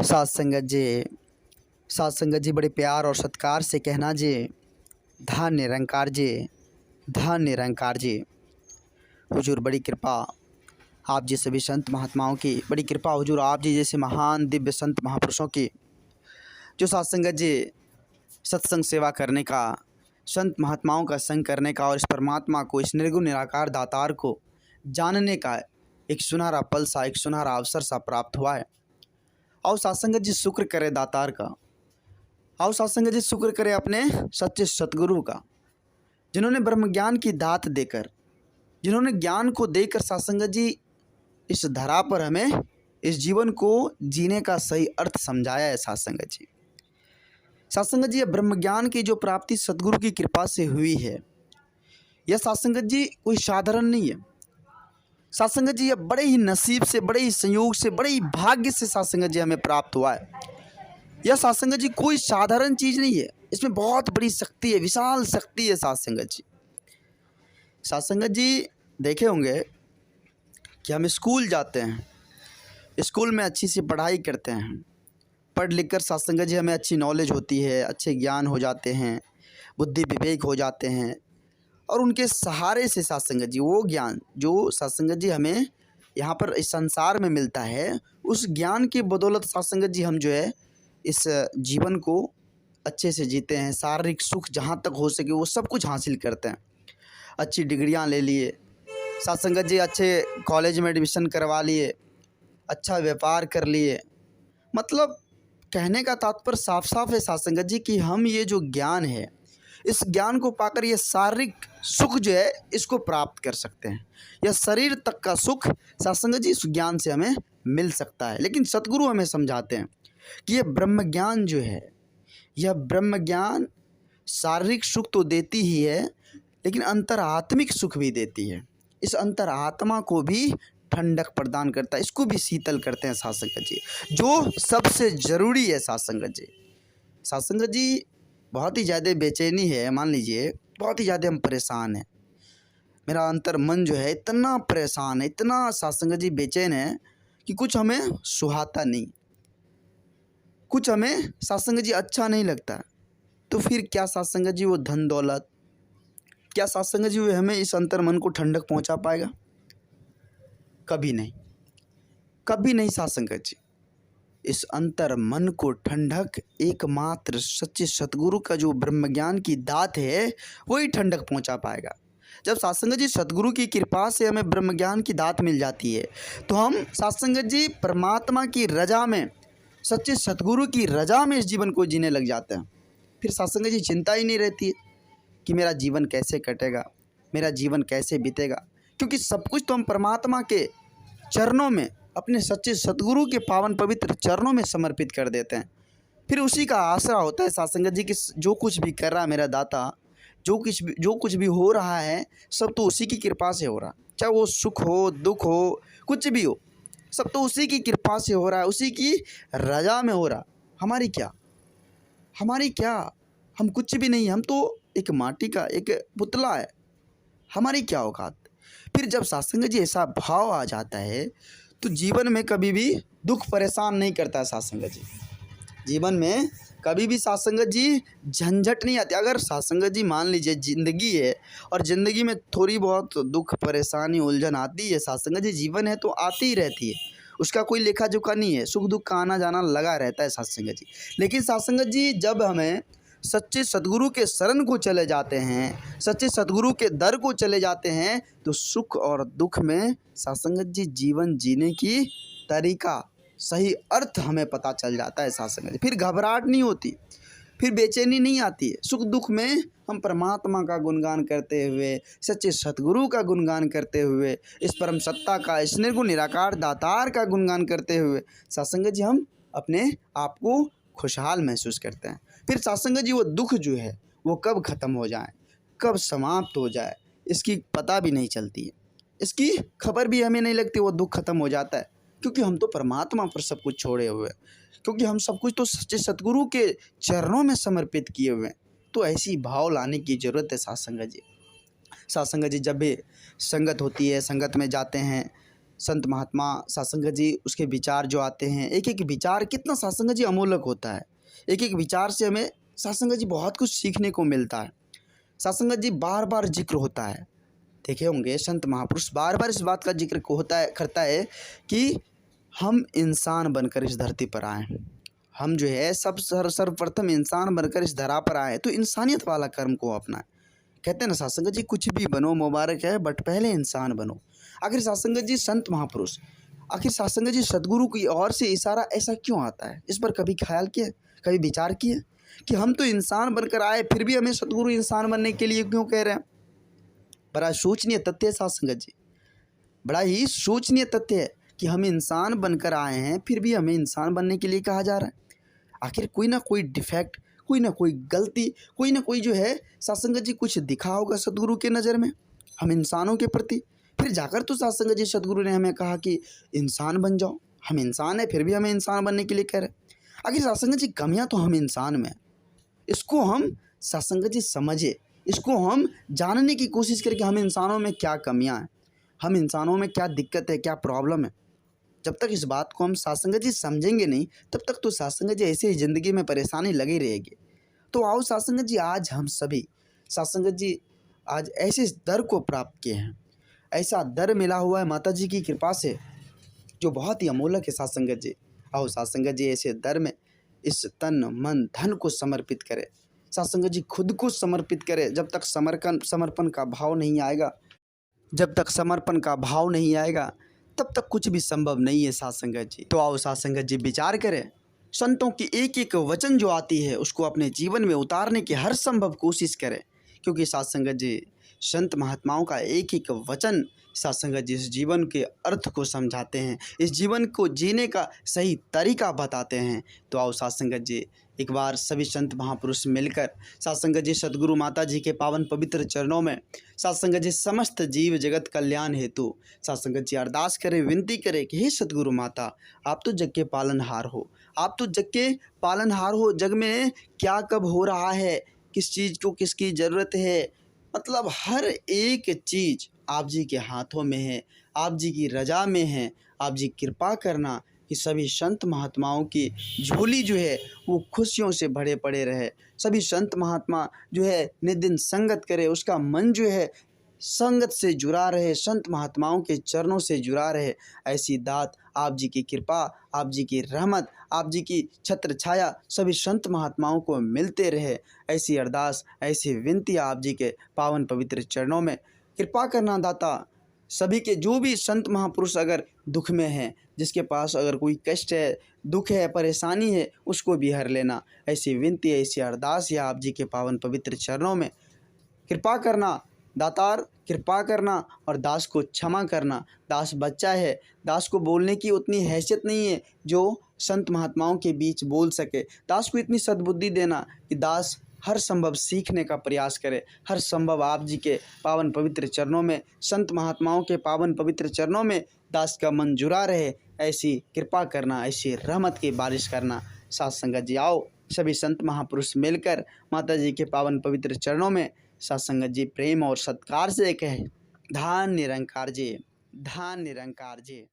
साथ संगत जी बड़े प्यार और सत्कार से कहना जी, धन निरंकार जी, धन निरंकार जी। हुजूर बड़ी कृपा आप जी सभी संत महात्माओं की, बड़ी कृपा हुजूर आप जी जैसे महान दिव्य संत महापुरुषों की, जो साथ संगत जी सत्संग सेवा करने का, संत महात्माओं का संग करने का और इस परमात्मा को, इस निर्गुण निराकार दातार को जानने का एक सुनहरा पल सा, एक सुनहरा अवसर सा प्राप्त हुआ है। और साथ संगत जी शुक्र करे दातार का, और साथ संगत जी शुक्र करे अपने सच्चे सतगुरु का, जिन्होंने ब्रह्म ज्ञान की दात देकर, जिन्होंने ज्ञान को देकर साथ संगत जी इस धरा पर हमें इस जीवन को जीने का सही अर्थ समझाया है। साथ संगत जी, साथ संगत जी, यह ब्रह्म ज्ञान की जो प्राप्ति सतगुरु की कृपा से हुई है, यह साथ संगत जी कोई साधारण नहीं है। साथ संगत जी, यह बड़े ही नसीब से, बड़े ही संयोग से, बड़े ही भाग्य से साथ संगत जी हमें प्राप्त हुआ है। यह साथ संगत जी कोई साधारण चीज़ नहीं है, इसमें बहुत बड़ी शक्ति है, विशाल शक्ति है। साथ संगत जी, साथ संगत जी देखे होंगे कि हम स्कूल जाते हैं, स्कूल में अच्छी सी पढ़ाई करते हैं, पढ़ लिख कर साथ संगत जी हमें अच्छी नॉलेज होती है, अच्छे ज्ञान हो जाते हैं, बुद्धि विवेक हो जाते हैं, और उनके सहारे से साथ संगत जी वो ज्ञान जो साथ संगत जी हमें यहाँ पर इस संसार में मिलता है, उस ज्ञान की बदौलत साथ संगत जी हम जो है इस जीवन को अच्छे से जीते हैं। शारीरिक सुख जहाँ तक हो सके वो सब कुछ हासिल करते हैं। अच्छी डिग्रियाँ ले लिए साथ संगत जी, अच्छे कॉलेज में एडमिशन करवा लिए, अच्छा व्यापार कर लिए। मतलब कहने का तात्पर्य साफ साफ है साथ संगत जी कि हम ये जो ज्ञान है, इस ज्ञान को पाकर ये शारीरिक सुख जो है इसको प्राप्त कर सकते हैं। यह शरीर तक का सुख साथ संगत जी इस ज्ञान से हमें मिल सकता है। लेकिन सतगुरु हमें समझाते हैं कि यह ब्रह्म ज्ञान जो है, यह ब्रह्म ज्ञान शारीरिक सुख तो देती ही है, लेकिन अंतरात्मिक सुख भी देती है। इस अंतरात्मा को भी ठंडक प्रदान करता है, इसको भी शीतल करते हैं साथ संगत जी, जो सबसे ज़रूरी है। साथ संगत जी, साथ संगत जी बहुत ही ज़्यादा बेचैनी है, मान लीजिए बहुत ही ज़्यादा हम परेशान हैं, मेरा अंतर मन जो है इतना परेशान है, इतना साथ संगत जी बेचैन है कि कुछ हमें सुहाता नहीं, कुछ हमें साथ संगत जी अच्छा नहीं लगता। तो फिर क्या साथ संगत जी वो धन दौलत, क्या साथ संगत जी वो हमें इस अंतर मन को ठंडक पहुंचा पाएगा? कभी नहीं, कभी नहीं साथ संगत जी। इस अंतर मन को ठंडक एकमात्र सच्चे सतगुरु का जो ब्रह्म ज्ञान की दात है वही ठंडक पहुंचा पाएगा। जब साथ संगत जी सतगुरु की कृपा से हमें ब्रह्म ज्ञान की दात मिल जाती है, तो हम साथ संगत जी परमात्मा की रजा में, सच्चे सतगुरु की रजा में इस जीवन को जीने लग जाते हैं। फिर साथ संगत जी चिंता ही नहीं रहती है कि मेरा जीवन कैसे कटेगा, मेरा जीवन कैसे बीतेगा, क्योंकि सब कुछ तो हम परमात्मा के चरणों में, अपने सच्चे सतगुरु के पावन पवित्र चरणों में समर्पित कर देते हैं। फिर उसी का आसरा होता है साथ संगत जी कि जो कुछ भी कर रहा है मेरा दाता, जो कुछ भी हो रहा है सब तो उसी की कृपा से हो रहा, चाहे वो सुख हो, दुख हो, कुछ भी हो, सब तो उसी की कृपा से हो रहा है, उसी की रजा में हो रहा। हमारी क्या, हमारी क्या, हम कुछ भी नहीं, हम तो एक माटी का एक पुतला है, हमारी क्या औकात। फिर जब साथ संगत जी ऐसा भाव आ जाता है तो जीवन में कभी भी दुख परेशान नहीं करता है। साथ संगत जी जीवन में कभी भी साथ संगत जी झंझट नहीं आती। अगर साथ संगत जी मान लीजिए ज़िंदगी है और ज़िंदगी में थोड़ी बहुत दुख परेशानी उलझन आती है, साथ संगत जी जीवन है तो आती ही रहती है, उसका कोई लेखा जोखा नहीं है, सुख दुख का आना जाना लगा रहता है साथ संगत जी। लेकिन साथ संगत जी जब हमें सच्चे सतगुरु के शरण को चले जाते हैं, सच्चे सतगुरु के दर को चले जाते हैं, तो सुख और दुख में साथ संगत जी जीवन जीने की तरीका, सही अर्थ हमें पता चल जाता है साथ संगत जी। फिर घबराहट नहीं होती, फिर बेचैनी नहीं आती है। सुख दुख में हम परमात्मा का गुणगान करते हुए, सच्चे सतगुरु का गुणगान करते हुए, इस परम सत्ता का, इस निर्गुण निराकार दातार का गुणगान करते हुए साथ संगत जी हम अपने आप को खुशहाल महसूस करते हैं। फिर साथ संगत जी वो दुख जो है वो कब ख़त्म हो जाए, कब समाप्त हो जाए, इसकी पता भी नहीं चलती है, इसकी खबर भी हमें नहीं लगती। वो दुख खत्म हो जाता है क्योंकि हम तो परमात्मा पर सब कुछ छोड़े हुए हैं, क्योंकि हम सब कुछ तो सच्चे सतगुरु के चरणों में समर्पित किए हुए हैं। तो ऐसी भाव लाने की ज़रूरत है साथ संगत जी। साथ संगत जी जब भी संगत होती है, संगत में जाते हैं संत महात्मा सत्संग जी उसके विचार जो आते हैं, एक एक विचार कितना सत्संग जी अमोलक होता है। एक एक विचार से हमें सत्संग जी बहुत कुछ सीखने को मिलता है। सत्संग जी बार बार जिक्र होता है, देखे होंगे संत महापुरुष बार बार इस बात का जिक्र करता है कि हम इंसान बनकर इस धरती पर आए। हम जो है सर्वप्रथम इंसान बनकर इस धरा पर आए, तो इंसानियत वाला कर्म को अपनाएं। कहते हैं ना सत्संग जी कुछ भी बनो मुबारक है, बट पहले इंसान बनो। आखिर सत्संग जी संत महापुरुष, आखिर सत्संग जी सदगुरु की ओर से इशारा ऐसा क्यों आता है? इस पर कभी ख्याल किया, कभी विचार किया कि हम तो इंसान बनकर आए, फिर भी हमें सदगुरु इंसान बनने के लिए क्यों कह रहे हैं? बड़ा सोचनीय तथ्य है सत्संग जी, बड़ा ही सोचनीय तथ्य है कि हम इंसान बनकर आए हैं, फिर भी हमें इंसान बनने के लिए कहा जा रहा है। आखिर कोई ना कोई डिफेक्ट, कोई ना कोई गलती, कोई ना कोई जो है सत्संग जी कुछ दिखा होगा सदगुरु के नज़र में हम इंसानों के प्रति। फिर जाकर तो सत्संग जी सदगुरु ने हमें कहा कि इंसान बन जाओ। हम इंसान हैं, फिर भी हमें इंसान बनने के लिए कह रहे हैं। आखिर सत्संग जी कमियां तो हम इंसान में, इसको हम सत्संग जी समझे, इसको हम जानने की कोशिश करें कि हम इंसानों में क्या कमियां हैं, हम इंसानों में क्या दिक्कत है, क्या प्रॉब्लम है। जब तक इस बात को हम सत्संग जी समझेंगे नहीं, तब तक तो सत्संग जी ऐसे ही ज़िंदगी में परेशानी लगी रहेगी। तो आओ सत्संग जी, आज हम सभी सत्संग जी आज ऐसे दर को प्राप्त किए हैं, ऐसा दर मिला हुआ है माता जी की कृपा से जो बहुत ही अमोलक है सत्संग जी। आओ सत्संग जी ऐसे दर में इस तन मन धन को समर्पित करे, सत्संग जी खुद को समर्पित करे। जब तक समर्पण का भाव नहीं आएगा, जब तक समर्पण का भाव नहीं आएगा, तब तक कुछ भी संभव नहीं है सत्संग जी। तो आओ सत्संग जी विचार करें, संतों की एक एक वचन जो आती है उसको अपने जीवन में उतारने की हर संभव कोशिश करें, क्योंकि सत्संग जी संत महात्माओं का एक एक वचन सत्संग जी इस जीवन के अर्थ को समझाते हैं, इस जीवन को जीने का सही तरीका बताते हैं। तो आओ सत्संग जी एक बार सभी संत महापुरुष मिलकर सत्संग जी सदगुरु माता जी के पावन पवित्र चरणों में सत्संग जी समस्त जीव जगत कल्याण हेतु सत्संग जी अरदास करें, विनती करें कि हे सदगुरु माता, आप तो जग के पालनहार हो, आप तो जग के पालनहार हो। जग में क्या कब हो रहा है, किस चीज़ को किसकी ज़रूरत है, मतलब हर एक चीज़ आप जी के हाथों में है, आप जी की रजा में है। आप जी कृपा करना कि सभी संत महात्माओं की झोली जो है वो खुशियों से भरे पड़े रहे, सभी संत महात्मा जो है नित संगत करे, उसका मन जो है संगत से जुड़ा रहे, संत महात्माओं के चरणों से जुड़ा रहे। ऐसी दात आप जी की कृपा, आप जी की रहमत, आप जी की छत्र छाया सभी संत महात्माओं को मिलते रहे। ऐसी अरदास, ऐसी विनती आप जी के पावन पवित्र चरणों में कृपा करना दाता। सभी के जो भी संत महापुरुष अगर दुख में हैं, जिसके पास अगर कोई कष्ट है, दुख है, परेशानी है, उसको भी हर लेना। ऐसी विनती, ऐसी अरदास या आप जी के पावन पवित्र चरणों में कृपा करना दातार, कृपा करना और दास को क्षमा करना। दास बच्चा है, दास को बोलने की उतनी हैसियत नहीं है जो संत महात्माओं के बीच बोल सके। दास को इतनी सद्बुद्धि देना कि दास हर संभव सीखने का प्रयास करे, हर संभव आप जी के पावन पवित्र चरणों में, संत महात्माओं के पावन पवित्र चरणों में दास का मन जुड़ा रहे। ऐसी कृपा करना, ऐसी रहमत की बारिश करना। साथ संगत जी आओ सभी संत महापुरुष मिलकर माता जी के पावन पवित्र चरणों में सत्संगत जी प्रेम और सत्कार से कहे, धान निरंकार जी, धान निरंकार जी।